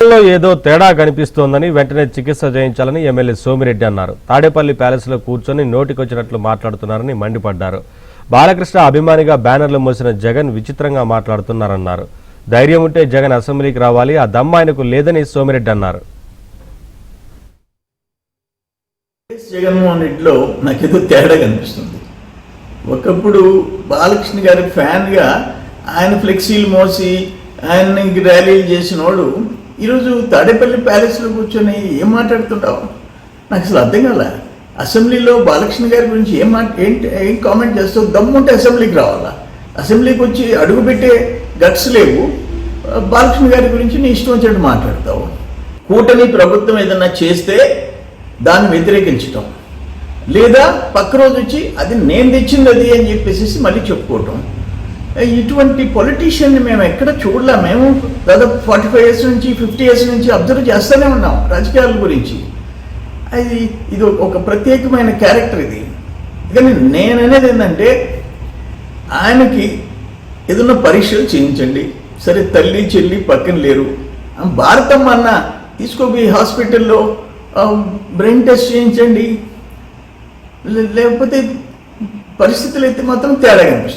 ఏదో తేడా కనిపిస్తోందని వెంటనే చికిత్స చేయించాలని ఎమ్మెల్యే సోమిరెడ్డి అన్నారు. తాడేపల్లి ప్యాలెస్ లో కూర్చొని నోటికొచ్చినట్లు మాట్లాడుతున్నారని మండిపడ్డారు. బాలకృష్ణ అభిమానిగా బ్యానర్లు మోసిన జగన్ విచిత్రంగా మాట్లాడుతున్నారన్నారు. ధైర్యం ఉంటే జగన్ అసెంబ్లీకి రావాలి, ఆ దమ్ము ఆయనకు లేదని సోమిరెడ్డి అన్నారు. జగన్మోహన్ రెడ్డిలో నాకేదో తేడా కనిపిస్తుంది. ఒకప్పుడు బాలకృష్ణ గారి ఫ్యాన్గా ఆయన ఫ్లెక్సీలు మోసి ఆయన్ని ర్యాలీలు చేసినోడు ఈరోజు తాడేపల్లి ప్యాలెస్లో కూర్చొని ఏం మాట్లాడుతుంటావు? నాకు అసలు అర్థం కాల. అసెంబ్లీలో బాలకృష్ణ గారి గురించి ఏం కామెంట్ చేస్తావు? దమ్ముంటే అసెంబ్లీకి రావాలా? అసెంబ్లీకి వచ్చి అడుగు పెట్టే గట్స్ లేవు. బాలకృష్ణ గారి గురించి నీ ఇష్టం వచ్చినట్టు మాట్లాడతావు. కూటమి ప్రభుత్వం ఏదన్నా చేస్తే దాన్ని వ్యతిరేకించటం, లేదా పక్క రోజు వచ్చి అది నేను తెచ్చింది అది అని చెప్పేసి మళ్ళీ చెప్పుకోవటం. ఇటువంటి పొలిటీషియన్ని మేము ఎక్కడ చూడలే. మేము దాదాపు 45 years నుంచి 50 years నుంచి అబ్జర్వ్ చేస్తూనే ఉన్నాం రాజకీయాల గురించి. ఇది ఒక ప్రత్యేకమైన క్యారెక్టర్ ఇది. కానీ నేననేది ఏంటంటే, ఆయనకి ఏదన్నా పరీక్షలు చేయించండి. సరే, తల్లి చెల్లి పక్కన లేరు, భారతమ్మ అన్న తీసుకోపోయి హాస్పిటల్లో బ్రెయిన్ టెస్ట్ చేయించండి. లేకపోతే పరిస్థితులు అయితే మాత్రం తేడా కనిపిస్తుంది.